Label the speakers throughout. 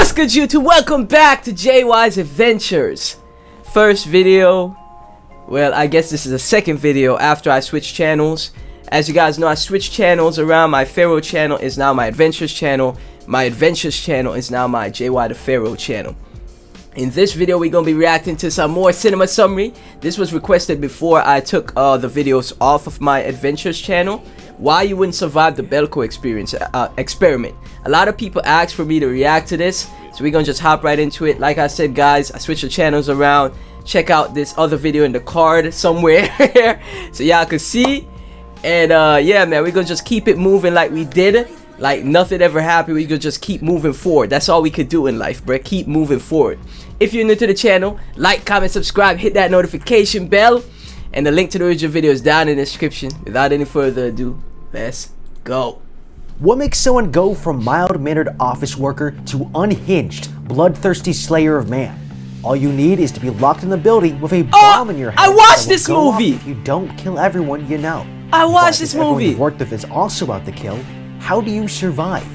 Speaker 1: What's good, YouTube? Welcome back to JY's Adventures. First video, well, I guess this is the second video after I switched channels. As you guys know, I switched channels around. My Pharaoh channel is now my Adventures channel. My Adventures channel is now my JY the Pharaoh channel. In this video, we're going to be reacting to some more cinema summary. This was requested before I took the videos off of my Adventures channel. Why you wouldn't survive the Belko experiment. A lot of people asked for me to react to this, so we're going to just hop right into it. Like I said, guys, I switched the channels around. Check out this other video in the card somewhere so y'all can see. And yeah, man, we're going to just keep it moving like we did. Like nothing ever happened. We could just keep moving forward. That's all we could do in life, bro. Keep moving forward. If you're new to the channel, like, comment, subscribe, hit that notification bell, and the link to the original video is down in the description. Without any further ado, let's go.
Speaker 2: What makes someone go from mild-mannered office worker to unhinged, bloodthirsty slayer of man? All you need is to be locked in the building with a bomb in your head.
Speaker 1: I watched this movie.
Speaker 2: You don't kill everyone you know.
Speaker 1: I watched this movie.
Speaker 2: If everyone you worked with is also out to kill, how do you survive?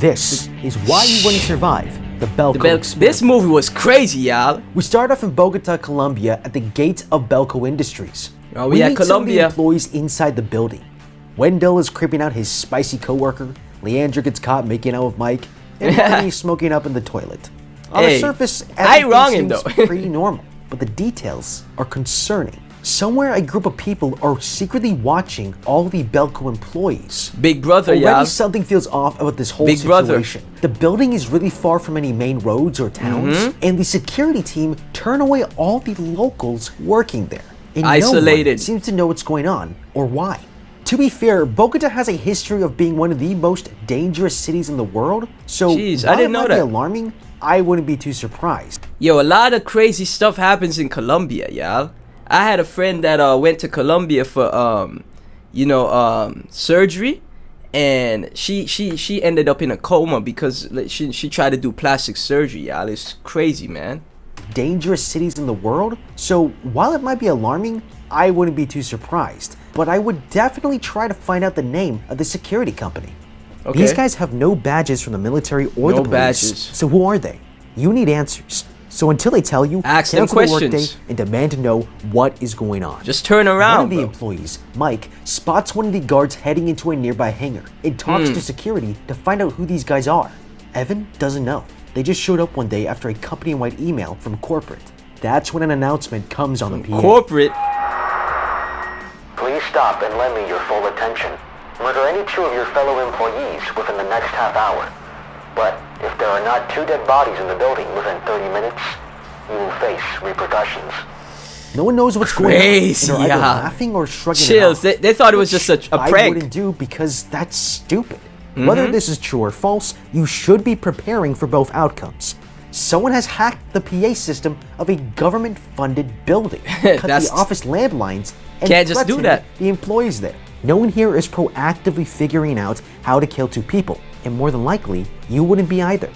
Speaker 2: This is why you wouldn't survive the Belko experiment.
Speaker 1: This movie was crazy, y'all.
Speaker 2: We start off in Bogota, Colombia at the gates of Belko Industries.
Speaker 1: Oh, we at
Speaker 2: meet some of the
Speaker 1: Colombia.
Speaker 2: employees inside the building. Wendell is creeping out his spicy coworker. Leandra gets caught making out with Mike. And Marty's smoking up in the toilet. On the surface,
Speaker 1: I ain't wrong him
Speaker 2: everything
Speaker 1: though.
Speaker 2: seems pretty normal, but the details are concerning. Somewhere a group of people are secretly watching all the Belko employees.
Speaker 1: Big brother,
Speaker 2: Already
Speaker 1: y'all.
Speaker 2: something feels off about this whole
Speaker 1: Big
Speaker 2: situation.
Speaker 1: brother.
Speaker 2: The building is really far from any main roads or towns, and the security team turn away all the locals working there. And
Speaker 1: Isolated.
Speaker 2: No one seems to know what's going on or why. To be fair, Bogota has a history of being one of the most dangerous cities in the world, so
Speaker 1: Jeez, I
Speaker 2: while
Speaker 1: didn't
Speaker 2: it
Speaker 1: know
Speaker 2: might be
Speaker 1: that.
Speaker 2: alarming, I wouldn't be too surprised.
Speaker 1: Yo, a lot of crazy stuff happens in Colombia, y'all. I had a friend that went to Colombia for surgery, and she ended up in a coma because she tried to do plastic surgery, y'all. It's crazy, man.
Speaker 2: Dangerous cities in the world, so while it might be alarming, I wouldn't be too surprised. But I would definitely try to find out the name of the security company.
Speaker 1: Okay.
Speaker 2: These guys have no badges from the military or the police.
Speaker 1: badges.
Speaker 2: So who are they? You need answers. So until they tell you,
Speaker 1: Ask them
Speaker 2: cancel the workday
Speaker 1: questions.
Speaker 2: and demand to know what is going on.
Speaker 1: Just turn
Speaker 2: One
Speaker 1: around,
Speaker 2: of the
Speaker 1: bro.
Speaker 2: employees, Mike, spots one of the guards heading into a nearby hangar and talks to security to find out who these guys are. Evan doesn't know. They just showed up one day after a company-wide email from corporate. That's when an announcement comes on the PA.
Speaker 1: Corporate.
Speaker 3: Please stop and lend me your full attention. Murder any two of your fellow employees within the next half hour. But if there are not 2 dead bodies in the building within 30 minutes, you will face repercussions.
Speaker 2: No one knows what's
Speaker 1: Crazy,
Speaker 2: going on, and they're either
Speaker 1: yeah.
Speaker 2: laughing or shrugging
Speaker 1: Chills.
Speaker 2: it off.
Speaker 1: They thought it was just a
Speaker 2: I
Speaker 1: prank.
Speaker 2: wouldn't do because that's stupid. Whether this is true or false, you should be preparing for both outcomes. Someone has hacked the PA system of a government-funded building, cut
Speaker 1: That's-
Speaker 2: the office landlines, and
Speaker 1: Can't just do
Speaker 2: threatened
Speaker 1: that.
Speaker 2: the employees there. No one here is proactively figuring out how to kill 2 people, and more than likely, you wouldn't be either.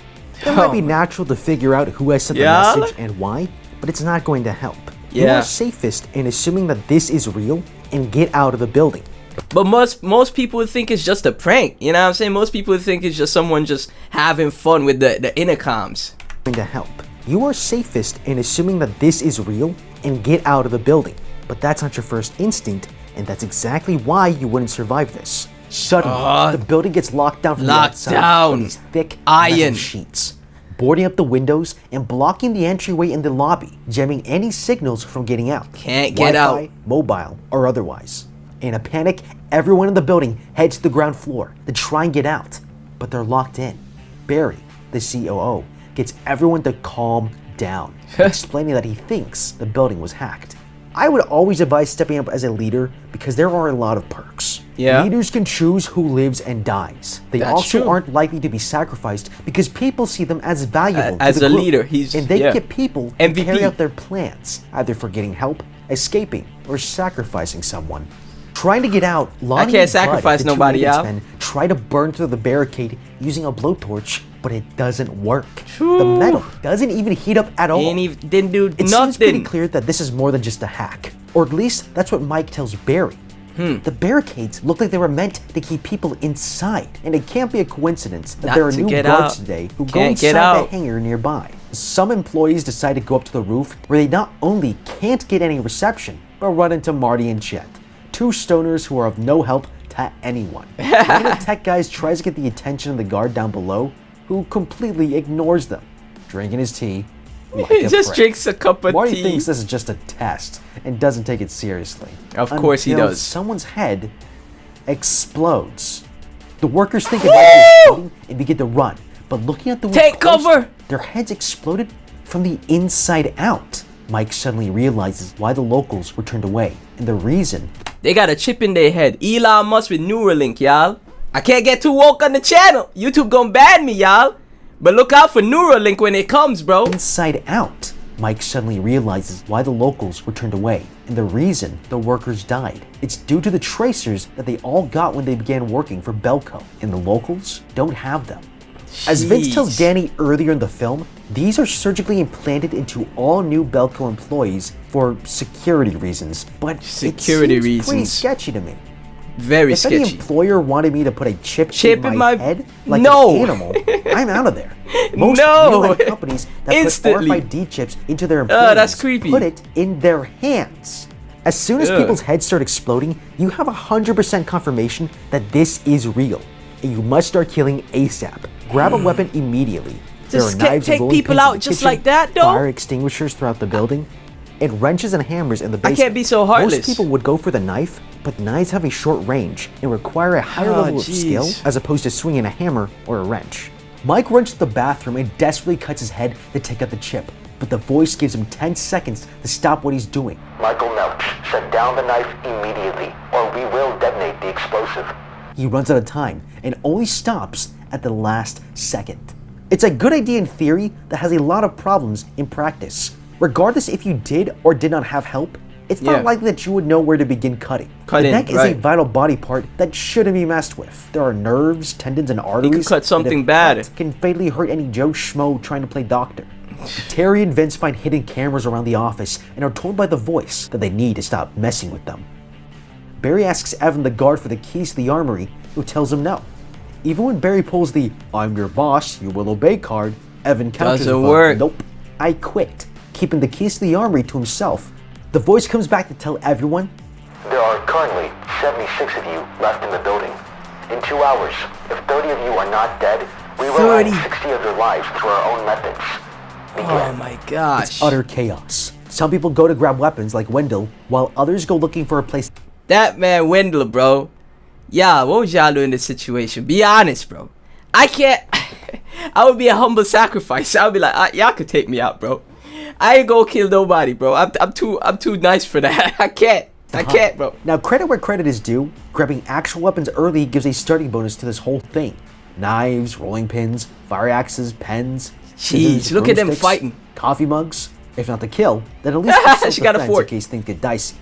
Speaker 2: It might be natural to figure out who has sent
Speaker 1: Yeah?
Speaker 2: the message and why, but it's not going to help. You
Speaker 1: Yeah.
Speaker 2: are safest in assuming that this is real and get out of the building.
Speaker 1: But most people would think it's just a prank. You know what I'm saying? Most people would think it's just someone just having fun with the intercoms.
Speaker 2: Going to help. You are safest in assuming that this is real and get out of the building. But that's not your first instinct, and that's exactly why you wouldn't survive this. Suddenly, the building gets locked down from the
Speaker 1: Locked
Speaker 2: outside
Speaker 1: down.
Speaker 2: with these thick
Speaker 1: Iron.
Speaker 2: metal sheets, boarding up the windows and blocking the entryway in the lobby, jamming any signals from getting out.
Speaker 1: Can't get
Speaker 2: Wi-Fi,
Speaker 1: out.
Speaker 2: mobile, or otherwise. In a panic, everyone in the building heads to the ground floor to try and get out, but they're locked in. Barry, the COO, gets everyone to calm down, explaining that he thinks the building was hacked. I would always advise stepping up as a leader because there are a lot of perks.
Speaker 1: Yeah.
Speaker 2: Leaders can choose who lives and dies. They
Speaker 1: That's
Speaker 2: also
Speaker 1: true.
Speaker 2: aren't likely to be sacrificed because people see them as valuable
Speaker 1: As
Speaker 2: to the
Speaker 1: a
Speaker 2: group.
Speaker 1: leader,
Speaker 2: and they get people to
Speaker 1: MVP.
Speaker 2: carry out their plans, either for getting help, escaping, or sacrificing someone. Trying to get out, Lonnie
Speaker 1: can't
Speaker 2: and Bud,
Speaker 1: sacrifice
Speaker 2: the 2
Speaker 1: nobody,
Speaker 2: maintenance
Speaker 1: y'all.
Speaker 2: men, try to burn through the barricade using a blowtorch, but it doesn't work. The metal doesn't even heat up at all.
Speaker 1: Didn't do
Speaker 2: It seems pretty
Speaker 1: nothing.
Speaker 2: clear that this is more than just a hack, or at least that's what Mike tells Barry. The barricades look like they were meant to keep people inside, and it can't be a coincidence that
Speaker 1: Not
Speaker 2: there are
Speaker 1: to
Speaker 2: new
Speaker 1: get
Speaker 2: guards
Speaker 1: out.
Speaker 2: today who go
Speaker 1: Can't
Speaker 2: inside
Speaker 1: get
Speaker 2: the
Speaker 1: out.
Speaker 2: hangar nearby. Some employees decide to go up to the roof, where they not only can't get any reception, but run into Marty and Chet, two stoners who are of no help to anyone. One of the tech guys tries to get the attention of the guard down below, who completely ignores them, drinking his tea. Like
Speaker 1: He
Speaker 2: a
Speaker 1: just
Speaker 2: prick.
Speaker 1: drinks a cup of
Speaker 2: Marty
Speaker 1: tea.
Speaker 2: thinks this is just a test and doesn't take it seriously.
Speaker 1: Of course he
Speaker 2: Until
Speaker 1: does.
Speaker 2: Someone's head explodes. The workers think it might be exploding and begin to run, but looking at the wood
Speaker 1: Take
Speaker 2: close,
Speaker 1: cover!
Speaker 2: their heads exploded from the inside out. Mike suddenly realizes why the locals were turned away, and the reason.
Speaker 1: They got a chip in their head. Elon Musk with Neuralink, y'all. I can't get too woke on the channel. YouTube gonna ban me, y'all. But look out for Neuralink when it comes, bro.
Speaker 2: Inside out. Mike suddenly realizes why the locals were turned away, and the reason the workers died. It's due to the tracers that they all got when they began working for Belko, and the locals don't have them. As Vince tells
Speaker 1: Jeez.
Speaker 2: Danny earlier in the film, these are surgically implanted into all new Belko employees for security reasons, but
Speaker 1: Security
Speaker 2: it seems pretty
Speaker 1: reasons.
Speaker 2: sketchy to me.
Speaker 1: Very
Speaker 2: If any
Speaker 1: sketchy.
Speaker 2: employer wanted me to put a chip in my head like
Speaker 1: No.
Speaker 2: an animal, I'm out of there. Most
Speaker 1: No.
Speaker 2: real-life companies that
Speaker 1: Instantly.
Speaker 2: put RFID chips into their employees
Speaker 1: that's creepy.
Speaker 2: put it in their hands. As soon as
Speaker 1: Ugh.
Speaker 2: people's heads start exploding, you have 100% confirmation that this is real, and you must start killing ASAP. Grab a weapon immediately. There
Speaker 1: Just
Speaker 2: are
Speaker 1: can't
Speaker 2: knives
Speaker 1: take
Speaker 2: and rolling
Speaker 1: people
Speaker 2: pins in
Speaker 1: out
Speaker 2: the
Speaker 1: just
Speaker 2: kitchen,
Speaker 1: like that, though?
Speaker 2: Fire extinguishers throughout the building, and wrenches and hammers in the basement.
Speaker 1: can't be so heartless.
Speaker 2: Most people would go for the knife, but knives have a short range and require a higher
Speaker 1: Oh,
Speaker 2: level of skill
Speaker 1: jeez.
Speaker 2: as opposed to swinging a hammer or a wrench. Mike runs to the bathroom and desperately cuts his head to take out the chip, but the voice gives him 10 seconds to stop what he's doing.
Speaker 3: Michael Melch, set down the knife immediately, or we will detonate the explosive.
Speaker 2: He runs out of time and only stops at the last second. It's a good idea in theory that has a lot of problems in practice. Regardless if you did or did not have help, it's not
Speaker 1: Yeah.
Speaker 2: likely that you would know where to begin cutting.
Speaker 1: Cutting,
Speaker 2: the neck is a
Speaker 1: right.
Speaker 2: vital body part that shouldn't be messed with. There are nerves, tendons, and arteries.
Speaker 1: cut something
Speaker 2: that if
Speaker 1: bad.
Speaker 2: cut can fatally hurt any Joe Schmo trying to play doctor. Terry and Vince find hidden cameras around the office and are told by the voice that they need to stop messing with them. Barry asks Evan the guard for the keys to the armory, who tells him no. Even when Barry pulls the "I'm your boss, you will obey" card, Evan counters
Speaker 1: Doesn't
Speaker 2: with a,
Speaker 1: work.
Speaker 2: "Nope, I quit," keeping the keys to the armory to himself. The voice comes back to tell everyone,
Speaker 3: There are currently 76 of you left in the building. In 2 hours, if 30 of you are not dead, we will
Speaker 1: 30.
Speaker 3: end 60 of your lives through our own methods.
Speaker 1: Oh my gosh.
Speaker 2: utter chaos. Some people go to grab weapons like Wendell, while others go looking for a place
Speaker 1: That man Wendell, bro. Yeah, what would y'all do in this situation? Be honest, bro. I can't. I would be a humble sacrifice. I would be like, y'all could take me out, bro. I ain't gonna kill nobody, bro. I'm too nice for that. I can't, bro.
Speaker 2: Now, credit where credit is due, grabbing actual weapons early gives a starting bonus to this whole thing. Knives, rolling pins, fire axes, pens. scissors,
Speaker 1: Jeez, look at them
Speaker 2: broomsticks,
Speaker 1: fighting.
Speaker 2: Coffee mugs. If not to kill, then at least for
Speaker 1: She got a
Speaker 2: self-defense
Speaker 1: fork.
Speaker 2: in case things get dicey.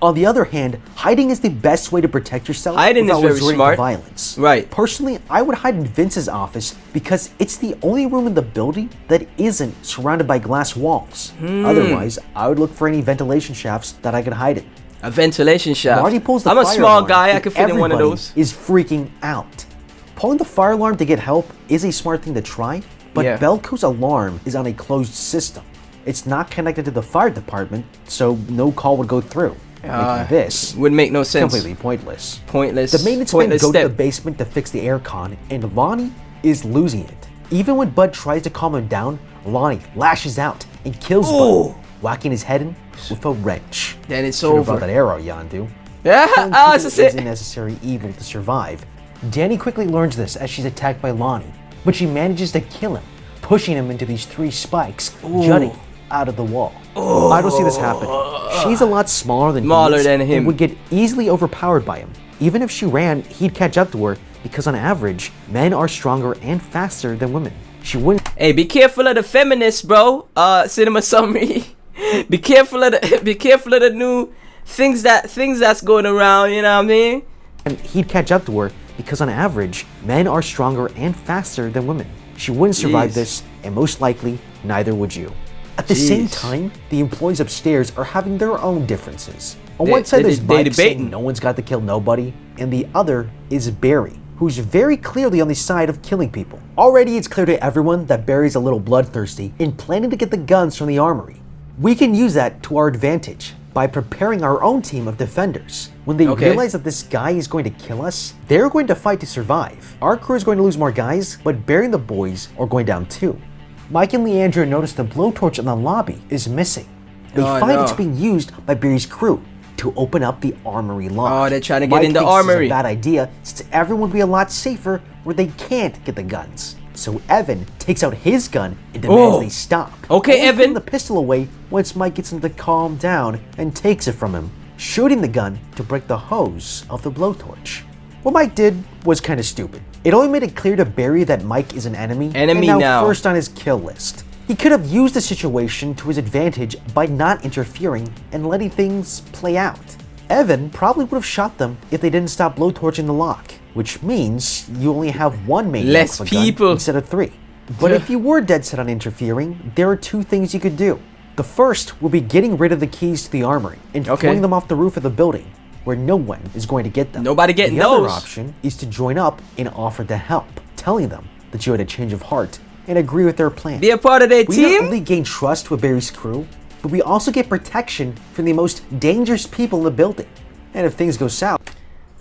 Speaker 2: On the other hand, hiding is the best way to protect yourself
Speaker 1: Hiding
Speaker 2: without
Speaker 1: is very
Speaker 2: resorting
Speaker 1: smart.
Speaker 2: to violence.
Speaker 1: Right.
Speaker 2: Personally, I would hide in Vince's office because it's the only room in the building that isn't surrounded by glass walls.
Speaker 1: Hmm.
Speaker 2: Otherwise, I would look for any ventilation shafts that I could hide in.
Speaker 1: A ventilation shaft.
Speaker 2: Marty pulls the
Speaker 1: I'm a
Speaker 2: fire
Speaker 1: small
Speaker 2: alarm,
Speaker 1: guy. I
Speaker 2: and
Speaker 1: could fit in one of
Speaker 2: everybody
Speaker 1: those.
Speaker 2: Is freaking out. Pulling the fire alarm to get help is a smart thing to try, but
Speaker 1: Yeah.
Speaker 2: Belko's alarm is on a closed system. It's not connected to the fire department, so no call would go through. Making this
Speaker 1: Would make no sense.
Speaker 2: completely pointless.
Speaker 1: Pointless.
Speaker 2: The maintenance men
Speaker 1: pointless
Speaker 2: go to
Speaker 1: step.
Speaker 2: the basement to fix the aircon, and Lonnie is losing it. Even when Bud tries to calm him down, Lonnie lashes out and kills
Speaker 1: Ooh.
Speaker 2: Bud, whacking his head in with a wrench.
Speaker 1: Then it's
Speaker 2: Should've
Speaker 1: over.
Speaker 2: brought that arrow, Yondu.
Speaker 1: Yeah,
Speaker 2: Killing
Speaker 1: oh,
Speaker 2: people
Speaker 1: that's it.
Speaker 2: is a necessary evil to survive. Danny quickly learns this as she's attacked by Lonnie, but she manages to kill him, pushing him into these 3 spikes jutting out of the wall. I don't see this happening. She's a lot smaller than
Speaker 1: Smaller
Speaker 2: he is
Speaker 1: than him.
Speaker 2: and would get easily overpowered by him. Even if she ran, he'd catch up to her because on average, men are stronger and faster than women. She wouldn't
Speaker 1: Hey, be careful of the feminists, bro. Cinema summary. be careful of the new things that's going around. You know what I mean?
Speaker 2: and he'd catch up to her because on average, men are stronger and faster than women. She wouldn't survive
Speaker 1: Jeez.
Speaker 2: this, and most likely, neither would you. At the same
Speaker 1: Jeez.
Speaker 2: time, the employees upstairs are having their own differences. On
Speaker 1: They-
Speaker 2: one side,
Speaker 1: they-
Speaker 2: there's
Speaker 1: they
Speaker 2: Mike
Speaker 1: debating.
Speaker 2: saying no one's got to kill nobody, and the other is Barry, who's very clearly on the side of killing people. Already, it's clear to everyone that Barry's a little bloodthirsty and planning to get the guns from the armory. We can use that to our advantage by preparing our own team of defenders. When they
Speaker 1: Okay.
Speaker 2: realize that this guy is going to kill us, they're going to fight to survive. Our crew is going to lose more guys, but Barry and the boys are going down too. Mike and Leandra notice the blowtorch in the lobby is missing. They
Speaker 1: Oh,
Speaker 2: find
Speaker 1: no.
Speaker 2: it's being used by Barry's crew to open up the armory lock.
Speaker 1: Oh, they're trying to get
Speaker 2: Mike
Speaker 1: in the
Speaker 2: thinks this
Speaker 1: armory.
Speaker 2: is a bad idea since everyone would be a lot safer where they can't get the guns. So Evan takes out his gun and demands
Speaker 1: Oh.
Speaker 2: they stop.
Speaker 1: Okay,
Speaker 2: Only
Speaker 1: Evan.
Speaker 2: putting the pistol away once Mike gets him to calm down and takes it from him, shooting the gun to break the hose of the blowtorch. What Mike did was kind of stupid. It only made it clear to Barry that Mike is an enemy,
Speaker 1: Enemy
Speaker 2: and
Speaker 1: now.
Speaker 2: first on his kill list. He could have used the situation to his advantage by not interfering and letting things play out. Evan probably would have shot them if they didn't stop blowtorching the lock, which means you only have one maniac
Speaker 1: Less
Speaker 2: with a gun
Speaker 1: people.
Speaker 2: instead of 3. But if you were dead set on interfering, there are 2 things you could do. The first would be getting rid of the keys to the armory and
Speaker 1: Okay.
Speaker 2: throwing them off the roof of the building, where no one is going to get them.
Speaker 1: Nobody getting
Speaker 2: the other
Speaker 1: those.
Speaker 2: option is to join up and offer to help, telling them that you had a change of heart and agree with their plan.
Speaker 1: Be a part of their
Speaker 2: We not
Speaker 1: team?
Speaker 2: only gain trust with Barry's crew, but we also get protection from the most dangerous people in the building. And if things go south,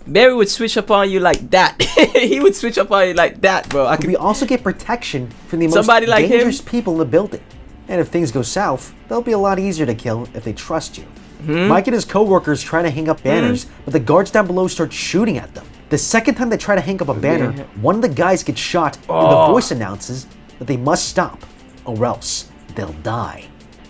Speaker 1: Barry would switch up on you like that. He would switch up on you like that, bro. I could
Speaker 2: we also get protection from the most
Speaker 1: Somebody like him?
Speaker 2: dangerous people in the building. And if things go south, they'll be a lot easier to kill if they trust you.
Speaker 1: Hmm?
Speaker 2: Mike and his co-workers try to hang up banners, but the guards down below start shooting at them. The second time they try to hang up a banner, one of the guys gets shot, and
Speaker 1: Oh.
Speaker 2: the voice announces that they must stop, or else they'll die.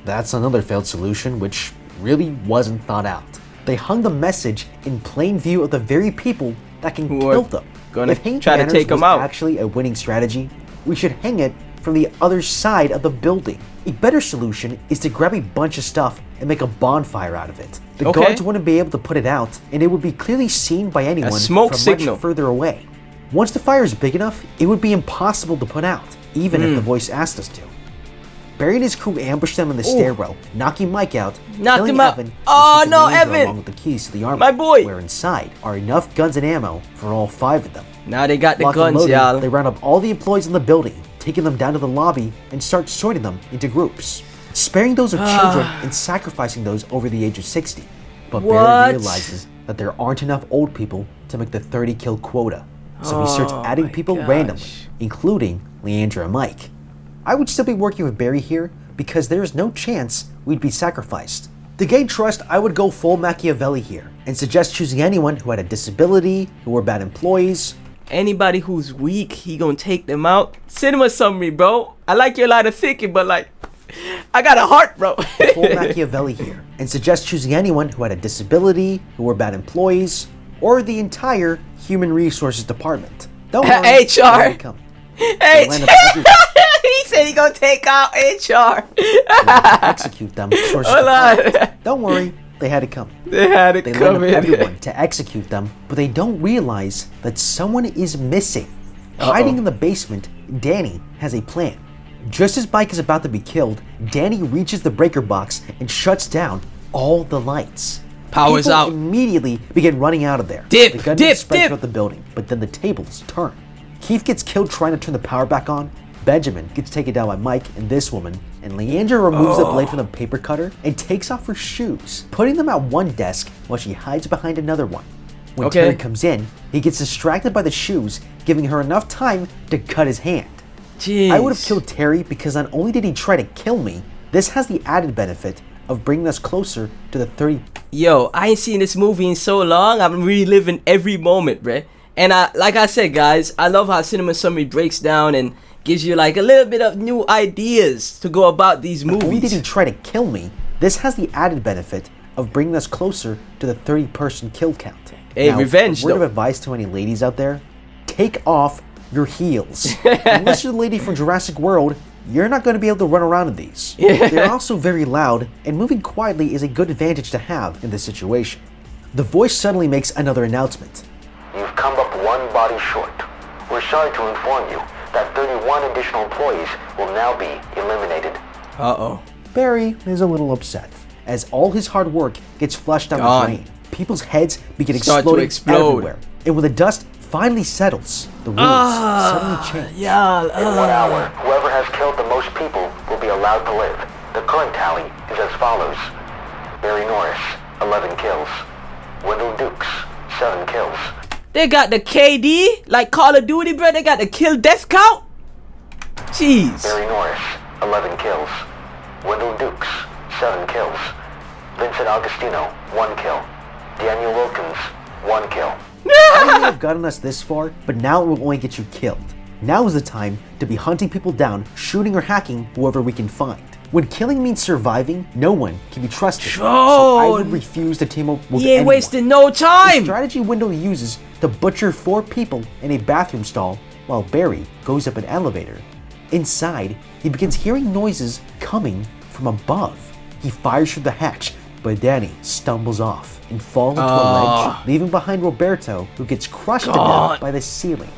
Speaker 2: That's another failed solution, which really wasn't thought out. They hung the message in plain view of the very people that can
Speaker 1: Who
Speaker 2: kill
Speaker 1: are
Speaker 2: them.
Speaker 1: gonna
Speaker 2: If hanging
Speaker 1: try to
Speaker 2: banners
Speaker 1: take 'em
Speaker 2: was
Speaker 1: out.
Speaker 2: actually a winning strategy, we should hang it from the other side of the building. A better solution is to grab a bunch of stuff and make a bonfire out of it. The
Speaker 1: Okay.
Speaker 2: guards wouldn't be able to put it out, and it would be clearly seen by anyone
Speaker 1: smoke
Speaker 2: from
Speaker 1: signal.
Speaker 2: much further away. Once the fire is big enough, it would be impossible to put out, even if the
Speaker 1: Hmm.
Speaker 2: voice asked us to. Barry and his crew ambush them in the stairwell, knocking Mike out,
Speaker 1: Knocked
Speaker 2: killing
Speaker 1: him out.
Speaker 2: Evan, and
Speaker 1: Oh,
Speaker 2: taking
Speaker 1: no,
Speaker 2: Leandra
Speaker 1: Evan!
Speaker 2: along with the keys to the armory,
Speaker 1: My boy!
Speaker 2: where inside are enough guns and ammo for all 5 of them.
Speaker 1: Now they got the
Speaker 2: Locked and
Speaker 1: guns,
Speaker 2: loaded,
Speaker 1: y'all.
Speaker 2: they round up all the employees in the building, taking them down to the lobby and start sorting them into groups, sparing those of children and sacrificing those over the age of 60. But
Speaker 1: What?
Speaker 2: Barry realizes that there aren't enough old people to make the 30 kill quota, so he starts adding
Speaker 1: my
Speaker 2: people
Speaker 1: gosh.
Speaker 2: randomly, including Leandra and Mike. I would still be working with Barry here because there's no chance we'd be sacrificed. To gain trust, I would go full Machiavelli here and suggest choosing anyone who had a disability, who were bad employees.
Speaker 1: Anybody who's weak, he gonna take them out. Cinema summary, bro. I like your line of thinking, but like, I got a heart, bro.
Speaker 2: Full Machiavelli here and suggest choosing anyone who had a disability, who were bad employees, or the entire human resources department. Don't worry,
Speaker 1: HR.
Speaker 2: they had to come.
Speaker 1: Hey,
Speaker 2: They'll end up everywhere.
Speaker 1: he said he gonna take out HR.
Speaker 2: Execute them. Sources
Speaker 1: Hold on.
Speaker 2: department. Don't worry, they had to come.
Speaker 1: They had to
Speaker 2: They line
Speaker 1: come
Speaker 2: up
Speaker 1: in.
Speaker 2: everyone to execute them, but they don't realize that someone is missing. Hiding in the basement, Danny has a plan. Just as Mike is about to be killed, Danny reaches the breaker box and shuts down all the lights.
Speaker 1: Powers
Speaker 2: People
Speaker 1: out.
Speaker 2: immediately begin running out of there.
Speaker 1: Dip,
Speaker 2: the gun
Speaker 1: dip,
Speaker 2: spread
Speaker 1: dip.
Speaker 2: throughout the building, but then the tables turn. Keith gets killed trying to turn the power back on. Benjamin gets taken down by Mike and this woman, and Leandra removes the blade from the paper cutter and takes off her shoes, putting them at one desk while she hides behind another one. When
Speaker 1: Okay.
Speaker 2: Terry comes in, he gets distracted by the shoes, giving her enough time to cut his hand.
Speaker 1: Jeez.
Speaker 2: I would have killed Terry because not only did he try to kill me, this has the added benefit of bringing us closer to the 30.
Speaker 1: Yo, I ain't seen this movie in so long. I'm reliving every moment, bruh. And like I said, guys, I love how Cinema Summary breaks down and gives you like a little bit of new ideas to go about these
Speaker 2: Not only did he
Speaker 1: movies.
Speaker 2: try to kill me, this has the added benefit of bringing us closer to the 30-person kill count.
Speaker 1: Hey, revenge,
Speaker 2: a word of
Speaker 1: though.
Speaker 2: advice to any ladies out there: take off your heels. Unless you're the lady from Jurassic World, you're not going to be able to run around in these. They're also very loud, and moving quietly is a good advantage to have in this situation. The voice suddenly makes another announcement.
Speaker 3: You've come up one body short. We're sorry to inform you that 31 additional employees will now be eliminated.
Speaker 1: Uh-oh.
Speaker 2: Barry is a little upset, as all his hard work gets flushed down the drain. People's heads begin exploding everywhere, and when the dust finally settles, the rules suddenly change.
Speaker 3: In 1 hour, whoever has killed the most people will be allowed to live. The current tally is as follows. Barry Norris, 11 kills. Wendell Dukes, 7 kills.
Speaker 1: They got the KD, like Call of Duty, bro. They got the kill death count. Jeez.
Speaker 3: Barry Norris, 11 kills. Wendell Dukes, 7 kills. Vincent Augustino, 1 kill. Daniel Wilkins, 1 kill.
Speaker 2: I may have gotten us this far, but now it will only get you killed. Now is the time to be hunting people down, shooting or hacking whoever we can find. When killing means surviving, no one can be trusted. So I would refuse to team up with anyone.
Speaker 1: He ain't wasting no time.
Speaker 2: The strategy Wendell uses to butcher 4 people in a bathroom stall while Barry goes up an elevator. Inside, he begins hearing noises coming from above. He fires through the hatch, but Danny stumbles off and falls into a ledge, leaving behind Roberto, who gets crushed to death by the ceiling.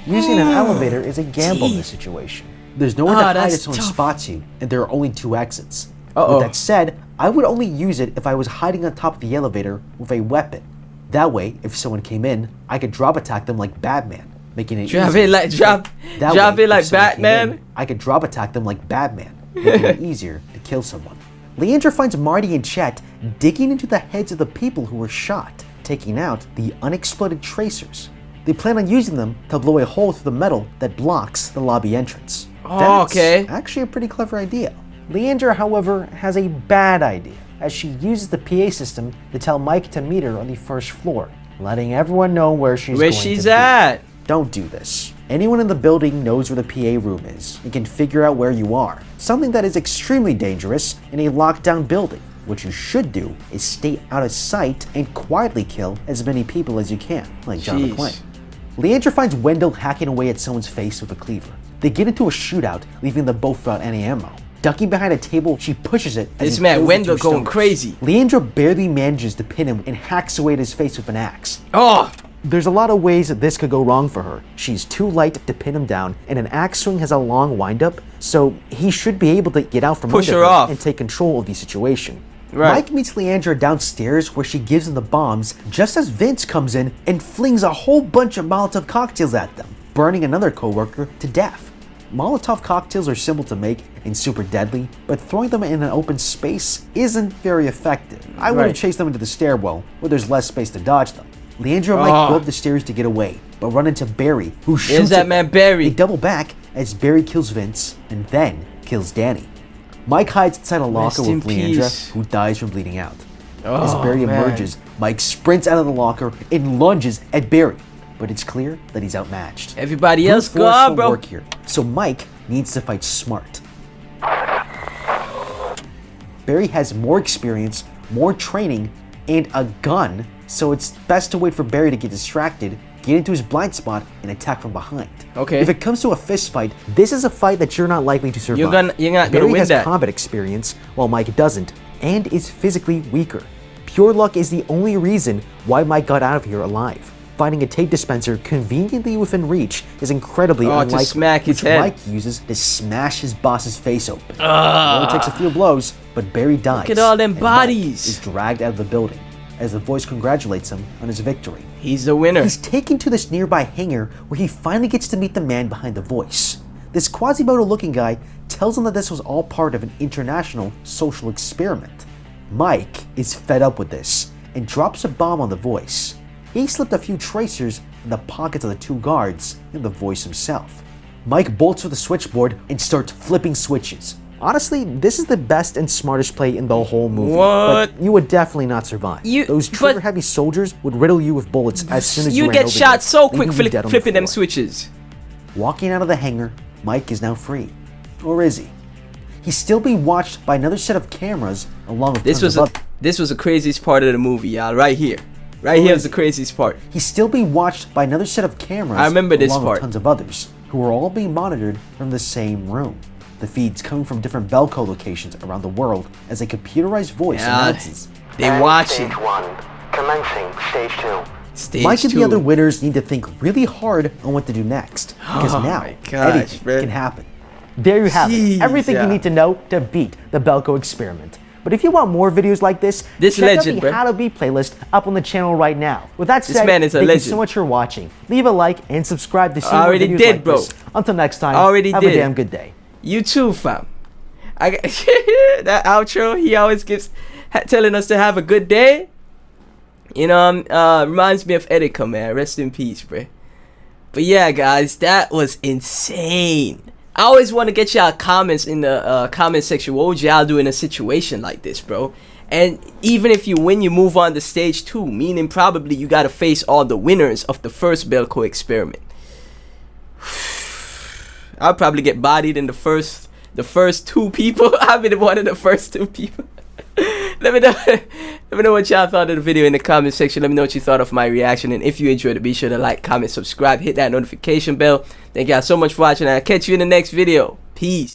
Speaker 2: Using an elevator is a gamble in this situation. There's nowhere to hide if someone spots you, and there are only 2 exits. With that said, I would only use it if I was hiding on top of the elevator with a weapon. That way, if someone came in, I could drop attack them like Batman, making it
Speaker 1: drop
Speaker 2: easier.
Speaker 1: It like Batman.
Speaker 2: I could drop attack them like Batman, making it easier to kill someone. Leandra finds Marty and Chet digging into the heads of the people who were shot, taking out the unexploded tracers. They plan on using them to blow a hole through the metal that blocks the lobby entrance. That's actually a pretty clever idea. Leandra, however, has a bad idea, as she uses the PA system to tell Mike to meet her on the 1st floor, letting everyone know where she's going to be.
Speaker 1: At.
Speaker 2: Don't do this. Anyone in the building knows where the PA room is and can figure out where you are, something that is extremely dangerous in a lockdown building. What you should do is stay out of sight and quietly kill as many people as you can, like John McClane. Leandra finds Wendell hacking away at someone's face with a cleaver. They get into a shootout, leaving them both without any ammo. Ducking behind a table, she pushes it.
Speaker 1: This man Wendell going crazy.
Speaker 2: Leandra barely manages to pin him and hacks away at his face with an axe. There's a lot of ways that this could go wrong for her. She's too light to pin him down, and an axe swing has a long windup, so he should be able to get out from under her and take control of the situation. Mike meets Leandra downstairs where she gives him the bombs just as Vince comes in and flings a whole bunch of Molotov cocktails at them, burning another coworker to death. Molotov cocktails are simple to make and super deadly, but throwing them in an open space isn't very effective. I would have chased them into the stairwell where there's less space to dodge them. Leandra might go up the stairs to get away, but run into Barry, who shoots
Speaker 1: that man Barry.
Speaker 2: They double back as Barry kills Vince and then kills Danny. Mike hides inside a locker with Leandra, who dies from bleeding out. As Barry emerges, Mike sprints out of the locker and lunges at Barry, but it's clear that he's outmatched.
Speaker 1: Everybody else gone, bro.
Speaker 2: Work here, so Mike needs to fight smart. Barry has more experience, more training, and a gun, so it's best to wait for Barry to get distracted, get into his blind spot, and attack from behind. If it comes to a fist fight, this is a fight that you're not likely to survive.
Speaker 1: You're not gonna
Speaker 2: Barry
Speaker 1: win
Speaker 2: has
Speaker 1: that.
Speaker 2: combat experience, while Mike doesn't, and is physically weaker. Pure luck is the only reason why Mike got out of here alive. Finding a tape dispenser conveniently within reach is incredibly unlikely,
Speaker 1: to smack his head.
Speaker 2: Mike uses to smash his boss's face open. It only takes a few blows, but Barry dies.
Speaker 1: Look at all them
Speaker 2: and
Speaker 1: bodies.
Speaker 2: Mike is dragged out of the building as the voice congratulates him on his victory.
Speaker 1: He's the winner.
Speaker 2: He's taken to this nearby hangar where he finally gets to meet the man behind the voice. This Quasimodo-looking guy tells him that this was all part of an international social experiment. Mike is fed up with this and drops a bomb on the voice. He slipped a few tracers in the pockets of the 2 guards and the voice himself. Mike bolts for the switchboard and starts flipping switches. Honestly, this is the best and smartest play in the whole movie. But you would definitely not survive. Those trigger-heavy soldiers would riddle you with bullets as soon as you
Speaker 1: get shot so quick flipping them switches.
Speaker 2: Walking out of the hangar, Mike is now free. Or is he? He's still being watched by another set of cameras along with
Speaker 1: This was the craziest part of the movie, y'all. Right here. Right here is the craziest part.
Speaker 2: He's still being watched by another set of cameras.
Speaker 1: I remember this
Speaker 2: along
Speaker 1: part.
Speaker 2: With tons of others who are all being monitored from the same room. The feeds coming from different Belko locations around the world as a computerized voice announces.
Speaker 1: They watching.
Speaker 3: Stage 1. Commencing Stage 2.
Speaker 1: Stage
Speaker 2: Mike
Speaker 1: 2.
Speaker 2: and the other winners need to think really hard on what to do next, because now anything can happen. There you have
Speaker 1: Jeez,
Speaker 2: it. Everything you need to know to beat the Belko experiment. But if you want more videos like this,
Speaker 1: This
Speaker 2: check
Speaker 1: legend,
Speaker 2: out the
Speaker 1: bro.
Speaker 2: How to Beat playlist up on the channel right now. With that said,
Speaker 1: man is a
Speaker 2: thank
Speaker 1: legend.
Speaker 2: you so much for watching. Leave a like and subscribe to see
Speaker 1: I
Speaker 2: more
Speaker 1: already
Speaker 2: videos
Speaker 1: did,
Speaker 2: like
Speaker 1: bro.
Speaker 2: this. Until next time,
Speaker 1: Already
Speaker 2: have
Speaker 1: did.
Speaker 2: a damn good day.
Speaker 1: You too, fam. That outro, he always gives telling us to have a good day. You know, reminds me of Etika, man. Rest in peace, bro. But yeah, guys, that was insane. I always want to get y'all comments in the comment section. What would y'all do in a situation like this, bro? And even if you win, you move on to stage 2, meaning probably you gotta face all the winners of the first Belko experiment. I'll probably get bodied in the first 2 people. I've been one of the first 2 people. Let me know what y'all thought of the video in the comment section. Let me know what you thought of my reaction, and if you enjoyed it, be sure to like, comment, subscribe, hit that notification bell. Thank y'all so much for watching, and I'll catch you in the next video. Peace.